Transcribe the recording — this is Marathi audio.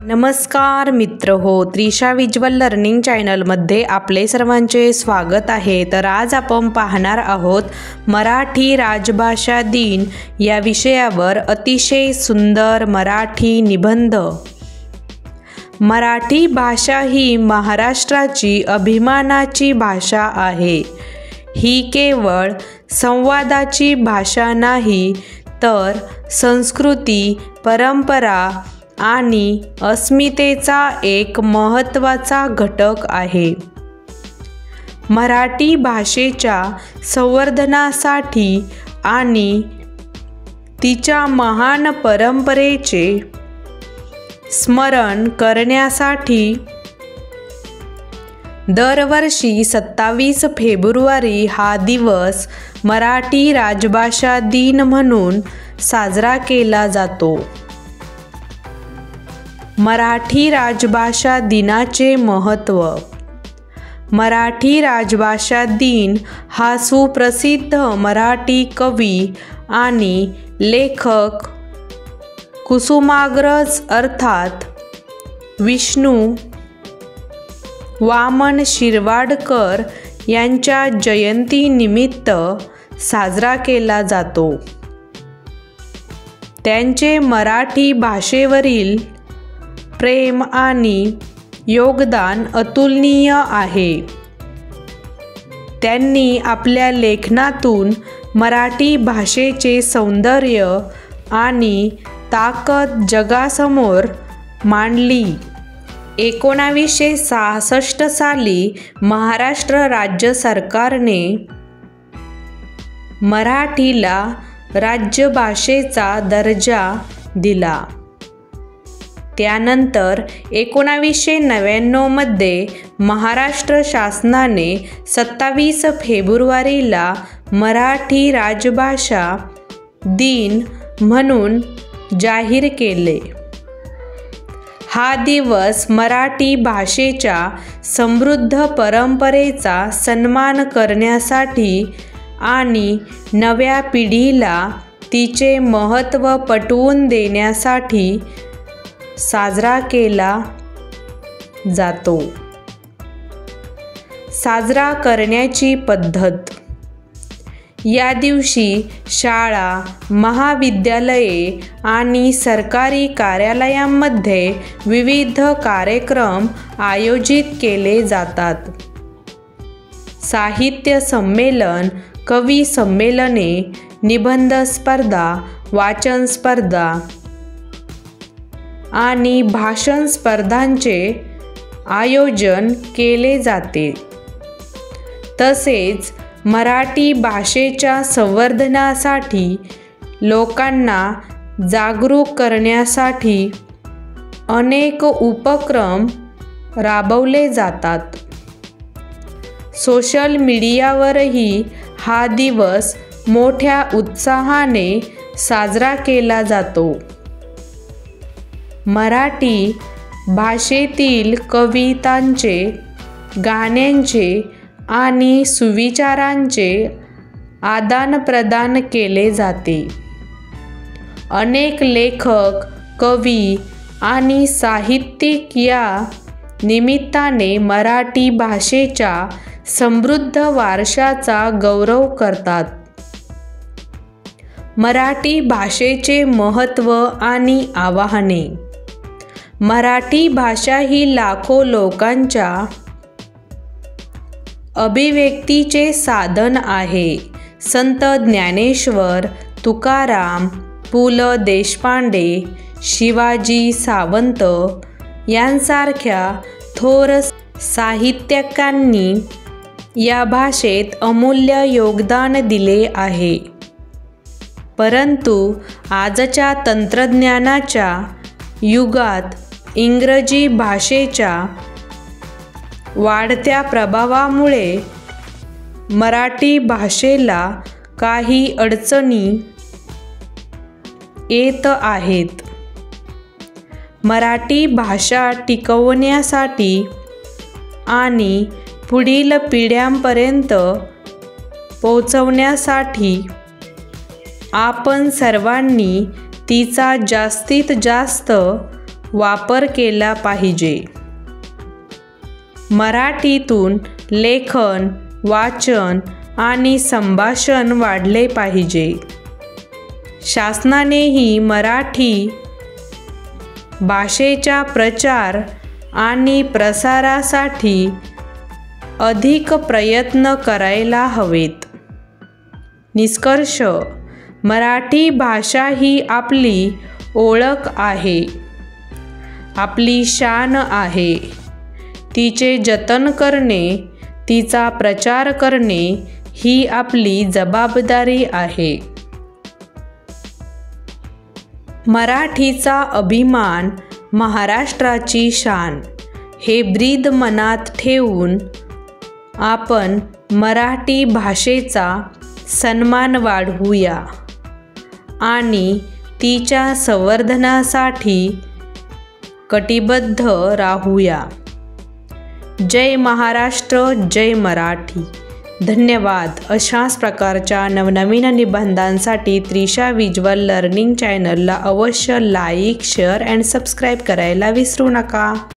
नमस्कार मित्र हो, त्रिशा विज्युअल लर्निंग चॅनलमध्ये आपले सर्वांचे स्वागत आहे। तर आज आपण पाहणार आहोत मराठी राजभाषा दिन या विषयावर अतिशय सुंदर मराठी निबंध। मराठी भाषा ही महाराष्ट्राची अभिमानाची भाषा आहे। ही केवळ संवादाची भाषा नाही, तर संस्कृती, परंपरा आणि अस्मितेचा एक महत्त्वाचा घटक आहे। मराठी भाषेच्या संवर्धनासाठी आणि तिच्या महान परंपरेचे स्मरण करण्यासाठी दरवर्षी 27 फेब्रुवारी हा दिवस मराठी राजभाषा दिन म्हणून साजरा केला जातो। मराठी राजभाषा दिनाचे महत्त्व। मराठी राजभाषा दिन हा सुप्रसिद्ध मराठी कवी आणि लेखक कुसुमाग्रज अर्थात विष्णू वामन शिरवाडकर यांच्या जयंतीनिमित्त साजरा केला जातो। त्यांचे मराठी भाषेवरील प्रेम आणि योगदान अतुलनीय आहे। त्यांनी आपल्या लेखनातून मराठी भाषेचे सौंदर्य आणि ताकद जगासमोर मांडली। 1966 साली महाराष्ट्र राज्य सरकारने मराठीला राज्यभाषेचा दर्जा दिला। त्यानंतर 1999 मध्ये महाराष्ट्र शासनाने 27 फेब्रुवारीला मराठी राजभाषा दिन म्हणून जाहीर केले। हा दिवस मराठी भाषेच्या समृद्ध परंपरेचा सन्मान करण्यासाठी आणि नव्या पिढीला तिचे महत्त्व पटवून देण्यासाठी साजरा केला जातो। साजरा करण्याची पद्धत। या दिवशी शाळा, महाविद्यालये आणि सरकारी कार्यालयांमध्ये विविध कार्यक्रम आयोजित केले जातात। साहित्य संमेलन, कवी संमेलने, निबंध स्पर्धा, वाचन स्पर्धा आणि भाषण स्पर्धांचे आयोजन केले जाते। तसेच मराठी भाषेच्या संवर्धनासाठी लोकांना जागरूक करण्यासाठी अनेक उपक्रम राबवले जातात। सोशल मीडियावरही हा दिवस मोठ्या उत्साहाने साजरा केला जातो। मराठी भाषेतील कवितांचे, गाण्यांचे आणि सुविचारांचे आदानप्रदान केले जाते। अनेक लेखक, कवी आणि साहित्यिक या निमित्ताने मराठी भाषेच्या समृद्ध वारशाचा गौरव करतात। मराठी भाषेचे महत्त्व आणि आव्हाने। मराठी भाषा ही लाखो लोकांच्या अभिव्यक्तीचे साधन आहे। संत ज्ञानेश्वर, तुकाराम, पु ल देशपांडे, शिवाजी सावंत यांसारख्या थोर साहित्यिकांनी या भाषेत अमूल्य योगदान दिले आहे। परंतु आजच्या तंत्रज्ञानाच्या युगात इंग्रजी भाषेच्या वाढत्या प्रभावामुळे मराठी भाषेला काही अडचणी येत आहेत। मराठी भाषा टिकवण्यासाठी आणि पुढील पिढ्यांपर्यंत पोहोचवण्यासाठी आपण सर्वांनी तिचा जास्तीत जास्त वापर केला पाहिजे. मराठीतून लेखन, वाचन आणि संभाषण वाढले पाहिजे. शासनानेही मराठी भाषेच्या प्रचार आणि प्रसारासाठी अधिक प्रयत्न करायला हवेत. निष्कर्ष: मराठी भाषा ही आपली ओळख आहे, आपली शान आहे. तिचे जतन करणे, तिचा प्रचार करणे ही आपली जबाबदारी आहे. मराठीचा अभिमान, महाराष्ट्राची शान हे ब्रीद मनात ठेवून आपण मराठी भाषेचा सन्मान वाढवूया आणि तिच्या संवर्धनासाठी कटिबद्ध राहूया. जय महाराष्ट्र, जय मराठी. धन्यवाद. अशाच प्रकारच्या नवनवीन निबंधांसाठी त्रिशा व्हिज्युअल लर्निंग चॅनलला अवश्य लाईक, शेअर अँड सबस्क्राईब करायला विसरू नका.